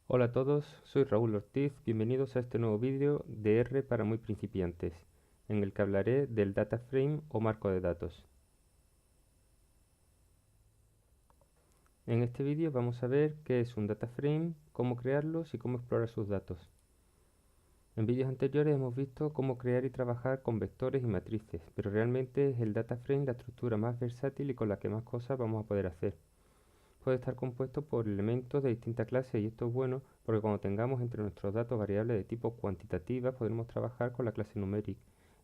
Hola a todos, soy Raúl Ortiz, bienvenidos a este nuevo vídeo de R para muy principiantes, en el que hablaré del data frame o marco de datos. En este vídeo vamos a ver qué es un data frame, cómo crearlos y cómo explorar sus datos. En vídeos anteriores hemos visto cómo crear y trabajar con vectores y matrices, pero realmente es el data frame la estructura más versátil y con la que más cosas vamos a poder hacer. Puede estar compuesto por elementos de distintas clases y esto es bueno porque cuando tengamos entre nuestros datos variables de tipo cuantitativas podremos trabajar con la clase numeric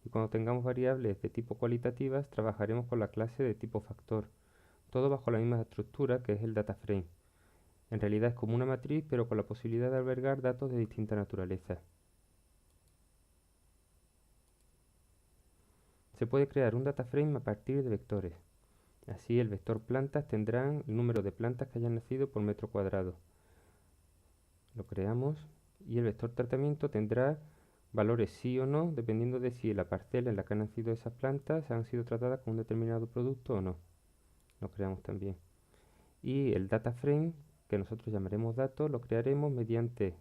y cuando tengamos variables de tipo cualitativas trabajaremos con la clase de tipo factor, todo bajo la misma estructura que es el data frame. En realidad es como una matriz pero con la posibilidad de albergar datos de distinta naturaleza. Se puede crear un data frame a partir de vectores. Así el vector plantas tendrá el número de plantas que hayan nacido por metro cuadrado. Lo creamos y el vector tratamiento tendrá valores sí o no dependiendo de si la parcela en la que han nacido esas plantas han sido tratadas con un determinado producto o no. Lo creamos también. Y el data frame, que nosotros llamaremos datos, lo crearemos mediante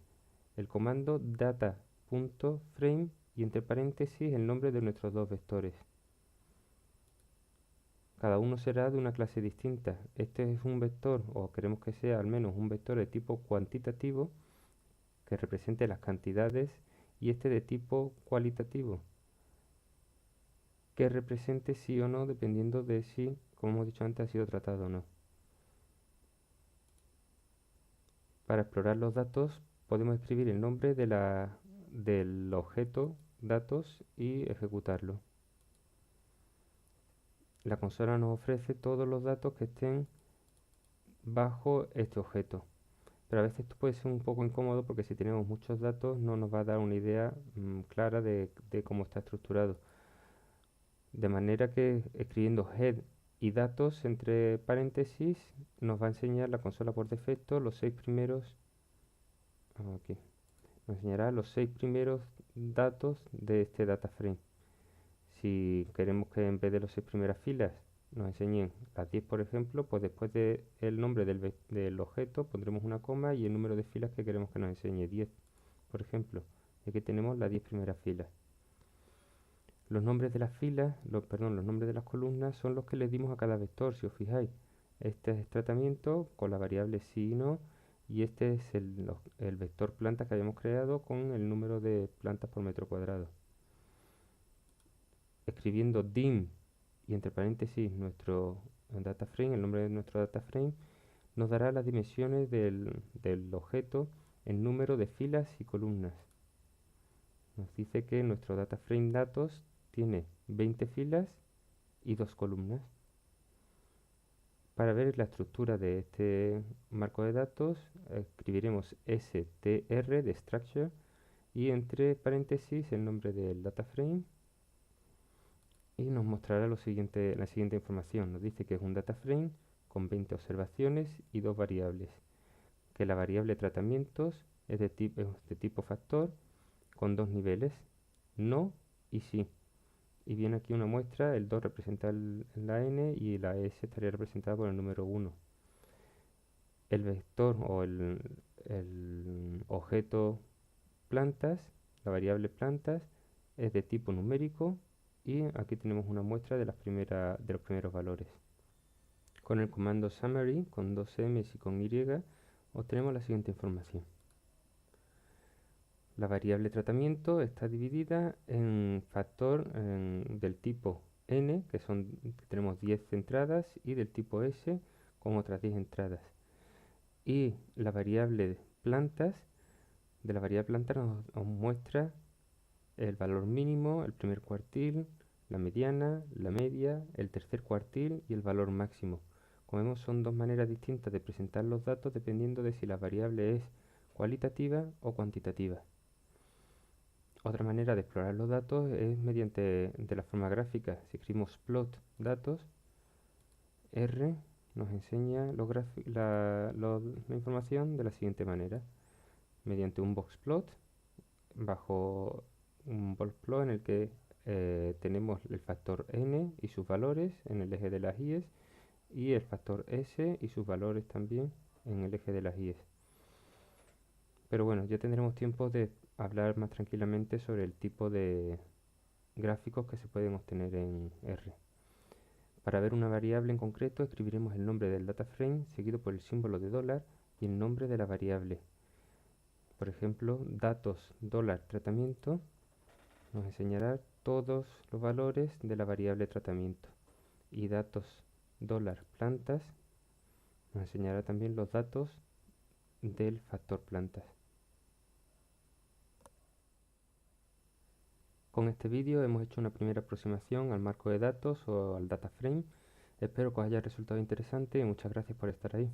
el comando data.frame y entre paréntesis el nombre de nuestros dos vectores. Cada uno será de una clase distinta. Este es un vector, o queremos que sea al menos un vector de tipo cuantitativo, que represente las cantidades, y este de tipo cualitativo, que represente sí o no dependiendo de si, como hemos dicho antes, ha sido tratado o no. Para explorar los datos podemos escribir el nombre del objeto datos y ejecutarlo. La consola nos ofrece todos los datos que estén bajo este objeto. Pero a veces esto puede ser un poco incómodo porque si tenemos muchos datos no nos va a dar una idea clara de cómo está estructurado. De manera que escribiendo head y datos entre paréntesis nos va a enseñar la consola por defecto los 6 primeros, aquí, nos enseñará los 6 primeros datos de este data frame. Si queremos que en vez de las 6 primeras filas nos enseñen las 10 por ejemplo, pues después del nombre del objeto pondremos una coma y el número de filas que queremos que nos enseñe 10 por ejemplo. Y aquí tenemos las 10 primeras filas. Los nombres de las filas, los nombres de las columnas son los que le dimos a cada vector, si os fijáis. Este es el tratamiento con la variable sí y no, y este es el vector plantas que habíamos creado con el número de plantas por metro cuadrado. Escribiendo dim y entre paréntesis nuestro data frame, el nombre de nuestro data frame, nos dará las dimensiones del objeto en número de filas y columnas. Nos dice que nuestro data frame datos tiene 20 filas y 2 columnas. Para ver la estructura de este marco de datos, escribiremos str de structure y entre paréntesis el nombre del data frame y nos mostrará la siguiente información. Nos dice que es un data frame con 20 observaciones y 2 variables, que la variable tratamientos es de tipo factor con 2 niveles, no y sí. Y viene aquí una muestra, el 2 representa la n y la s estaría representada por el número 1. El vector o el objeto plantas, la variable plantas, es de tipo numérico y aquí tenemos una muestra de los primeros valores. Con el comando summary, con dos m's y con y, obtenemos la siguiente información. La variable tratamiento está dividida en factor del tipo n, que tenemos 10 entradas, y del tipo s con otras 10 entradas. Y la variable plantas, de la variable planta nos muestra el valor mínimo, el primer cuartil, la mediana, la media, el tercer cuartil y el valor máximo. Como vemos son dos maneras distintas de presentar los datos dependiendo de si la variable es cualitativa o cuantitativa. Otra manera de explorar los datos es mediante de la forma gráfica. Si escribimos plot datos, R nos enseña la información de la siguiente manera. Mediante un boxplot, bajo un boxplot en el que tenemos el factor n y sus valores en el eje de las y y el factor s y sus valores también en el eje de las y. Pero bueno, ya tendremos tiempo de hablar más tranquilamente sobre el tipo de gráficos que se pueden obtener en R. Para ver una variable en concreto, escribiremos el nombre del data frame seguido por el símbolo de dólar y el nombre de la variable. Por ejemplo, datos dólar tratamiento nos enseñará todos los valores de la variable tratamiento. Y datos dólar plantas nos enseñará también los datos del factor plantas. Con este vídeo hemos hecho una primera aproximación al marco de datos o al data frame. Espero que os haya resultado interesante y muchas gracias por estar ahí.